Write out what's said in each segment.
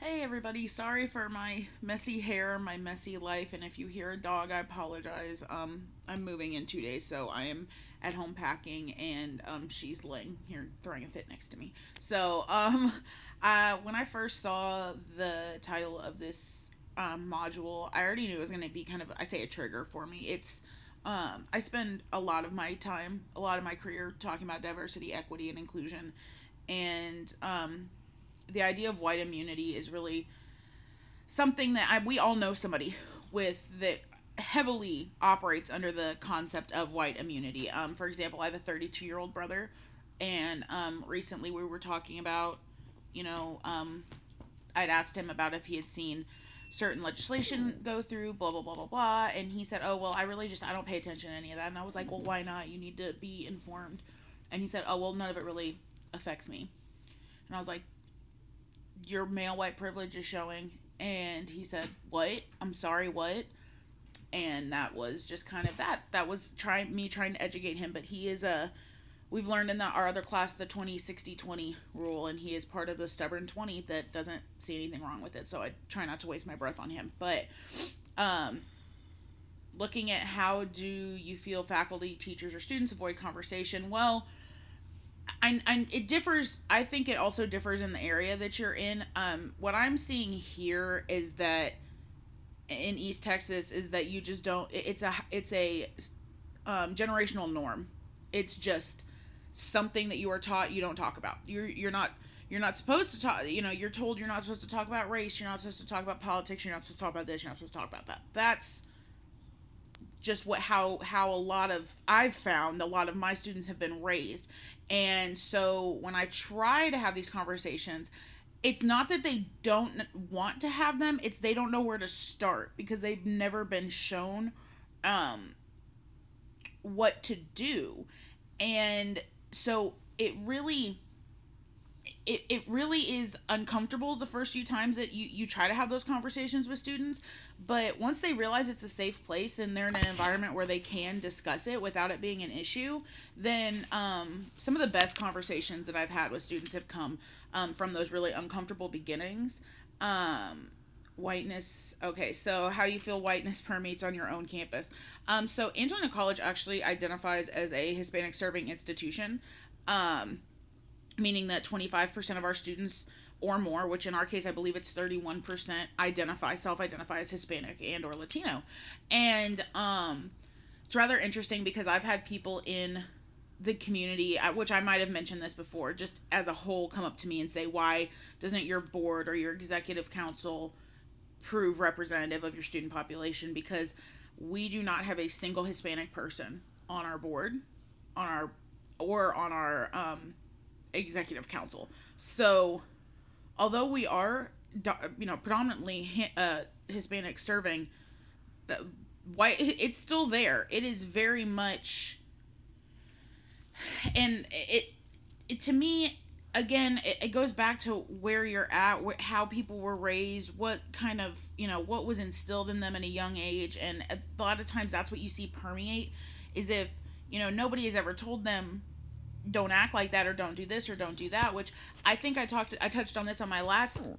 Hey everybody, sorry for my messy hair, my messy life, and if you hear a dog, I apologize. I'm moving in 2 days, so I am at home packing, and she's laying here throwing a fit next to me. So, when I first saw the title of this module, I already knew it was going to be kind of, I say, a trigger for me. I spend a lot of my time, a lot of my career talking about diversity, equity, and inclusion, and the idea of white immunity is really something that we all know somebody with that heavily operates under the concept of white immunity. For example, I have a 32-year-old brother, and recently we were talking about, you know, I'd asked him about if he had seen certain legislation go through, blah, blah, blah, blah, blah. And he said, oh, well, I don't pay attention to any of that. And I was like, well, why not? You need to be informed. And he said, oh, well, none of it really affects me. And I was like, your male white privilege is showing. And he said, what? I'm sorry, what? And that was just kind of that was trying to educate him. But he is we've learned in our other class the 20-60-20 rule, and he is part of the stubborn 20 that doesn't see anything wrong with it. So I try not to waste my breath on him. But looking at how do you feel faculty, teachers, or students avoid conversation, well, it differs. I think it also differs in the area that you're in. What I'm seeing here is that in East Texas is that you just don't. It's a generational norm. It's just something that you are taught you don't talk about. You're not supposed to talk. You're told you're not supposed to talk about race. You're not supposed to talk about politics. You're not supposed to talk about this. You're not supposed to talk about that. That's just how I've found a lot of my students have been raised. And so when I try to have these conversations, it's not that they don't want to have them, it's they don't know where to start because they've never been shown what to do. And so it really is uncomfortable the first few times that you try to have those conversations with students, but once they realize it's a safe place and they're in an environment where they can discuss it without it being an issue, then some of the best conversations that I've had with students have come from those really uncomfortable beginnings. Whiteness. Okay, so how do you feel whiteness permeates on your own campus? So Angelina College actually identifies as a Hispanic serving institution. Meaning that 25% of our students or more, which in our case I believe it's 31%, self-identify as Hispanic and or Latino. And it's rather interesting because I've had people in the community, which I might have mentioned this before, just as a whole come up to me and say, why doesn't your board or your executive council prove representative of your student population? Because we do not have a single Hispanic person on our board, on our executive council. So although we are predominantly Hispanic serving, the white, it's still there. It is very much, and it to me, again, it goes back to where you're at, how people were raised, what kind of, what was instilled in them at a young age. And a lot of times that's what you see permeate, is if nobody has ever told them don't act like that or don't do this or don't do that, which I think I touched on this on my last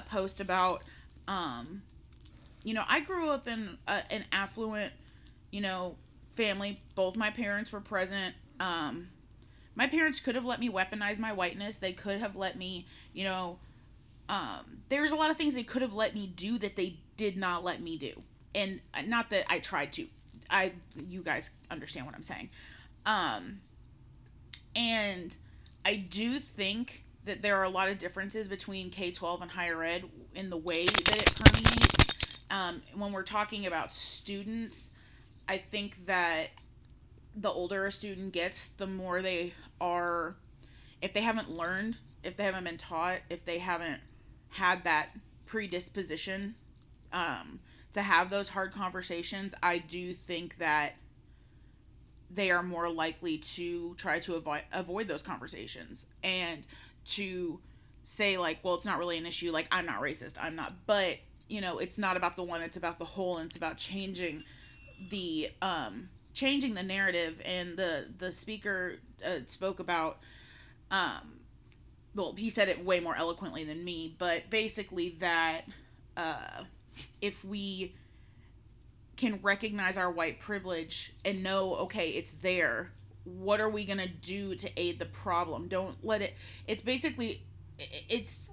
post about I grew up in an affluent family. Both my parents were present. My parents could have let me weaponize my whiteness. They could have let me there's a lot of things they could have let me do that they did not let me do. And not that I tried to. You guys understand what I'm saying. And I do think that there are a lot of differences between K-12 and higher ed in the way that it permeates. When we're talking about students, I think that the older a student gets, the more they are, if they haven't learned, if they haven't been taught, if they haven't had that predisposition to have those hard conversations, I do think that they are more likely to try to avoid those conversations and to say, like, well, it's not really an issue, like, I'm not racist, I'm not, but it's not about the one, it's about the whole, and it's about changing the narrative. And the speaker spoke about well, he said it way more eloquently than me, but basically that uh, if we can recognize our white privilege and know, okay, it's there, what are we going to do to aid the problem? Don't let it, it's basically, it's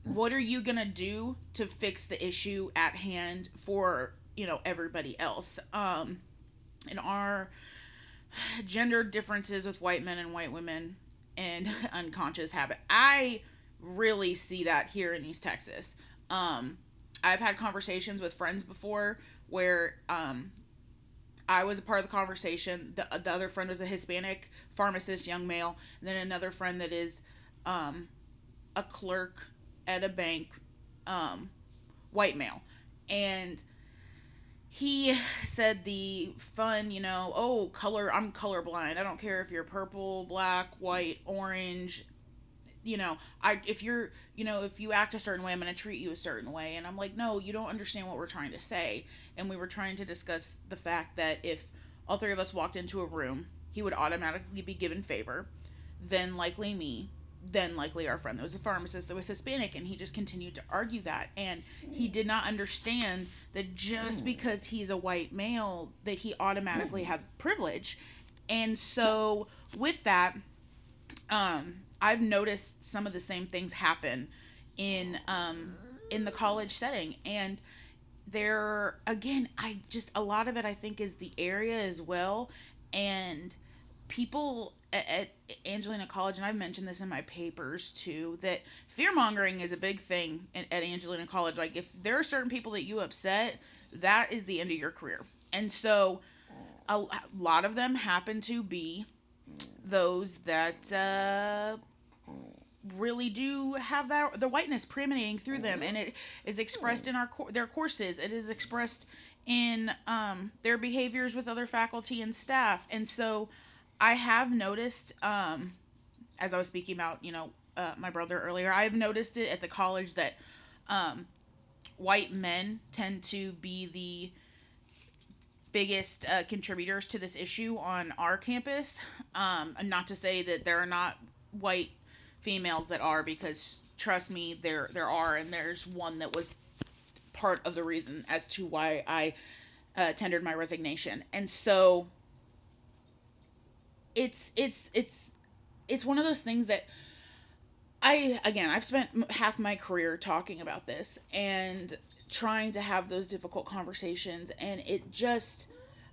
what are you going to do to fix the issue at hand for, everybody else? In our gender differences with white men and white women and unconscious habit, I really see that here in East Texas. I've had conversations with friends before where I was a part of the conversation. The other friend was a Hispanic pharmacist, young male, and then another friend that is a clerk at a bank, white male. And he said the fun, oh, color, I'm colorblind. I don't care if you're purple, black, white, orange. If you're, if you act a certain way, I'm going to treat you a certain way. And I'm like, no, you don't understand what we're trying to say. And we were trying to discuss the fact that if all three of us walked into a room, he would automatically be given favor, then likely me, then likely our friend that was a pharmacist that was Hispanic, and he just continued to argue that. And he did not understand that just because he's a white male, that he automatically has privilege. And so with that, I've noticed some of the same things happen in the college setting. And there again, I just, a lot of it I think is the area as well. And people at Angelina College, and I've mentioned this in my papers too, that fear mongering is a big thing at Angelina College. Like, if there are certain people that you upset, that is the end of your career. And so a lot of them happen to be those that really do have that the whiteness predominating through them, and it is expressed in their courses. It is expressed in their behaviors with other faculty and staff. And so I have noticed, as I was speaking about, my brother earlier, I've noticed it at the college that white men tend to be the biggest contributors to this issue on our campus. And not to say that there are not white females that are, because trust me, there are, and there's one that was part of the reason as to why I tendered my resignation. And so it's one of those things that I've spent half my career talking about this and trying to have those difficult conversations, and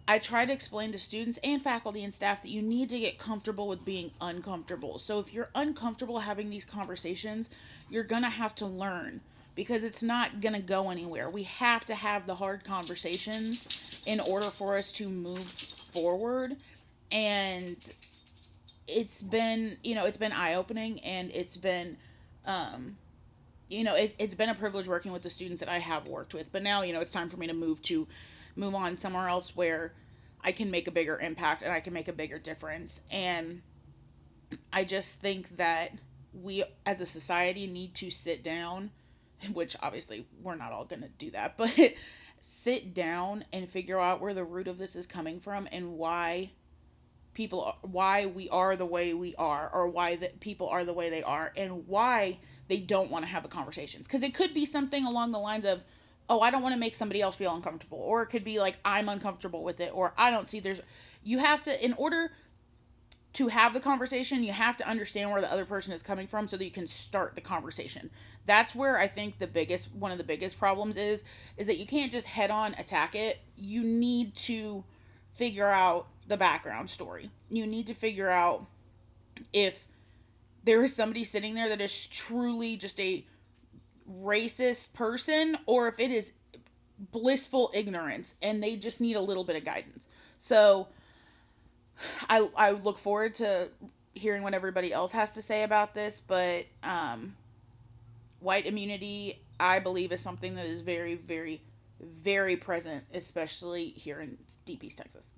I try to explain to students and faculty and staff that you need to get comfortable with being uncomfortable. So if you're uncomfortable having these conversations, you're going to have to learn, because it's not going to go anywhere. We have to have the hard conversations in order for us to move forward. And it's been eye-opening, and it's been it's been a privilege working with the students that I have worked with. But now, it's time for me to move on somewhere else where I can make a bigger impact and I can make a bigger difference. And I just think that we as a society need to sit down, which obviously we're not all going to do that, but sit down and figure out where the root of this is coming from, and why we are the way we are, or why people are the way they are, and why they don't want to have the conversations. Because it could be something along the lines of, oh, I don't want to make somebody else feel uncomfortable. Or it could be like, I'm uncomfortable with it. Or I don't see you have to, in order to have the conversation, you have to understand where the other person is coming from so that you can start the conversation. That's where I think one of the biggest problems is that you can't just head on attack it. You need to figure out the background story. You need to figure out if there is somebody sitting there that is truly just a racist person, or if it is blissful ignorance and they just need a little bit of guidance. So I look forward to hearing what everybody else has to say about this, but white immunity, I believe, is something that is very, very, very present, especially here in Deep East Texas.